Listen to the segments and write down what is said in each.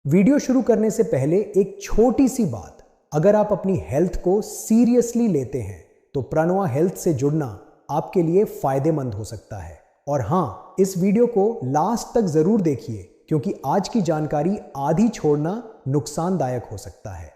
Video शुरू करने से पहले एक छोटी सी बात, अगर आप अपनी हेल्थ को सीरियसली लेते हैं तो प्रणवा हेल्थ से जुड़ना आपके लिए फायदेमंद हो सकता है। और हाँ, इस वीडियो को लास्ट तक जरूर देखिए क्योंकि आज की जानकारी आधी छोड़ना नुकसानदायक हो सकता है।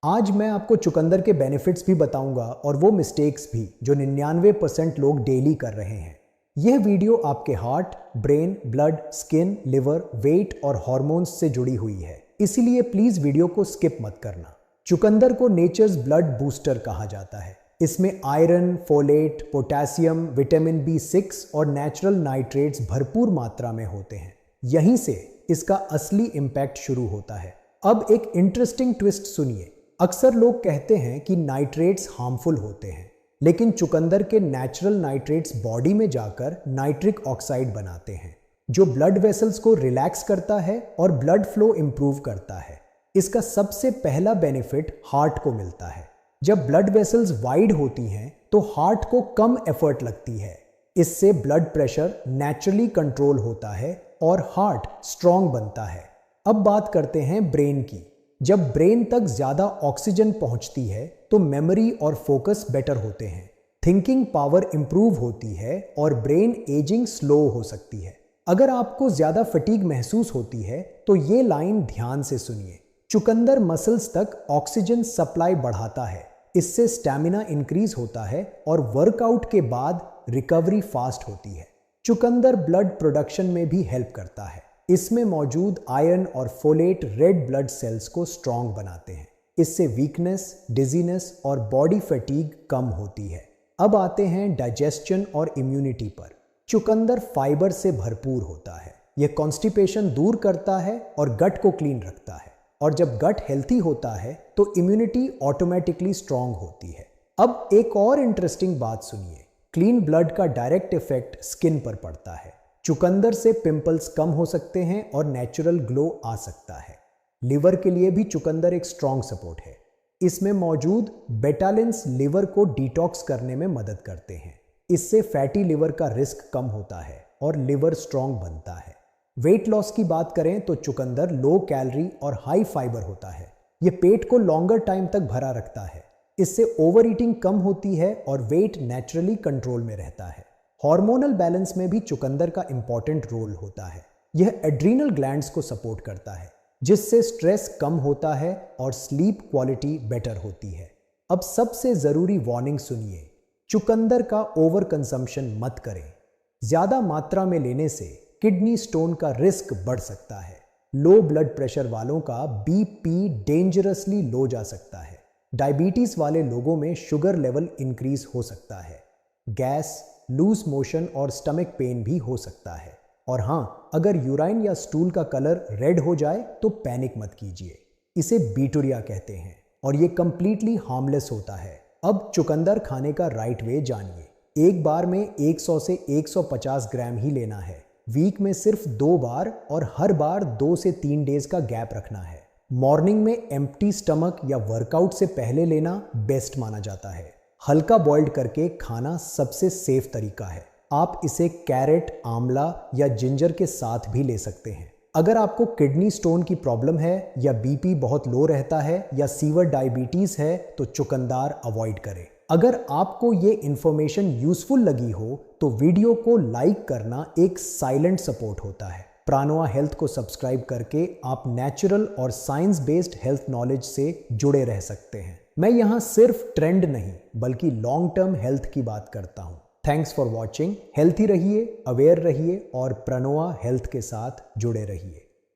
आज मैं आपको चुकंदर के बेनिफिट्स भी बताऊंगा और वो मिस्टेक्स भी जो 99% लोग डेली कर रहे हैं। यह वीडियो आपके heart, brain, blood, skin, liver, weight और हॉर्मोन्स से जुड़ी हुई है, इसीलिए प्लीज वीडियो को स्किप मत करना। चुकंदर को नेचर्स ब्लड बूस्टर कहा जाता है। इसमें iron, folate, potassium, vitamin B6 और नेचुरल नाइट्रेट्स भरपूर मात्रा में होते हैं। यहीं से इसका असली इम्पैक्ट शुरू होता है। अब एक इंटरेस्टिंग ट्विस्ट सुनिए। अक्सर लोग कहते हैं कि नाइट्रेट्स हार्मफुल होते हैं, लेकिन चुकंदर के नेचुरल नाइट्रेट्स बॉडी में जाकर नाइट्रिक ऑक्साइड बनाते हैं जो ब्लड वेसल्स को रिलैक्स करता है और ब्लड फ्लो इंप्रूव करता है। इसका सबसे पहला बेनिफिट हार्ट को मिलता है। जब ब्लड वेसल्स वाइड होती हैं तो हार्ट को कम एफर्ट लगती है। इससे ब्लड प्रेशर नेचुरली कंट्रोल होता है और हार्ट स्ट्रांग बनता है। अब बात करते हैं ब्रेन की। जब ब्रेन तक ज्यादा ऑक्सीजन पहुंचती है तो मेमोरी और फोकस बेटर होते हैं, थिंकिंग पावर इंप्रूव होती है और ब्रेन एजिंग स्लो हो सकती है। अगर आपको ज्यादा फटीग महसूस होती है तो ये लाइन ध्यान से सुनिए। चुकंदर मसल्स तक ऑक्सीजन सप्लाई बढ़ाता है, इससे स्टैमिना इंक्रीज होता है और वर्कआउट के बाद रिकवरी फास्ट होती है। चुकंदर ब्लड प्रोडक्शन में भी हेल्प करता है। इसमें मौजूद आयरन और फोलेट रेड ब्लड सेल्स को स्ट्रांग बनाते हैं। इससे वीकनेस, डिजीनेस और बॉडी फटीग कम होती है। अब आते हैं डाइजेशन और इम्यूनिटी पर। चुकंदर फाइबर से भरपूर होता है। यह कॉन्स्टिपेशन दूर करता है और गट को क्लीन रखता है। और जब गट हेल्थी होता है तो इम्यूनिटी ऑटोमेटिकली स्ट्रांग होती है। अब एक और इंटरेस्टिंग बात सुनिए। क्लीन ब्लड का डायरेक्ट इफेक्ट स्किन पर पड़ता है। चुकंदर से पिंपल्स कम हो सकते हैं और नेचुरल ग्लो आ सकता है। लिवर के लिए भी चुकंदर एक स्ट्रॉन्ग सपोर्ट है। इसमें मौजूद बेटालिन्स लिवर को डिटॉक्स करने में मदद करते हैं। इससे फैटी लिवर का रिस्क कम होता है और लिवर स्ट्रॉन्ग बनता है। वेट लॉस की बात करें तो चुकंदर लो कैलोरी और हाई फाइबर होता है। यह पेट को लॉन्गर टाइम तक भरा रखता है। इससे ओवर ईटिंग कम होती है और वेट नेचुरली कंट्रोल में रहता है। हार्मोनल बैलेंस में भी चुकंदर का इंपॉर्टेंट रोल होता है। यह एड्रीनल ग्लैंड्स को सपोर्ट करता है, जिससे स्ट्रेस कम होता है और स्लीप क्वालिटी बेटर होती है। अब सबसे जरूरी वार्निंग सुनिए। चुकंदर का ओवर कंजम्पशन मत करें। ज्यादा मात्रा में लेने से किडनी स्टोन का रिस्क बढ़ सकता है। लो ब्लड प्रेशर वालों का BP डेंजरसली लो जा सकता है। डायबिटीज वाले लोगों में शुगर लेवल इंक्रीज हो सकता है। गैस, लूज मोशन और स्टमक पेन भी हो सकता है। और हाँ, अगर यूराइन या स्टूल का कलर रेड हो जाए तो पैनिक मत कीजिए। इसे बीटूरिया कहते हैं और ये कंप्लीटली हार्मलेस होता है। अब चुकंदर खाने का राइट वे जानिए। एक बार में 100 से 150 ग्राम ही लेना है। वीक में सिर्फ 2 बार और हर बार 2 से 3 डेज का गैप रखना है। मॉर्निंग में एम्प्टी स्टमक या वर्कआउट से पहले लेना बेस्ट माना जाता है। हल्का बॉइल्ड करके खाना सबसे सेफ तरीका है। आप इसे कैरेट, आंवला या जिंजर के साथ भी ले सकते हैं। अगर आपको किडनी स्टोन की प्रॉब्लम है या BP बहुत लो रहता है या सीवर डायबिटीज है तो चुकंदर अवॉइड करें। अगर आपको ये इंफॉर्मेशन यूजफुल लगी हो तो वीडियो को लाइक करना एक साइलेंट सपोर्ट होता है। प्रणवा हेल्थ को सब्सक्राइब करके आप नेचुरल और साइंस बेस्ड हेल्थ नॉलेज से जुड़े रह सकते हैं। मैं यहाँ सिर्फ ट्रेंड नहीं बल्कि लॉन्ग टर्म हेल्थ की बात करता हूँ। Thanks for watching. हेल्थी रहिए, अवेयर रहिए और प्रणवा हेल्थ के साथ जुड़े रहिए।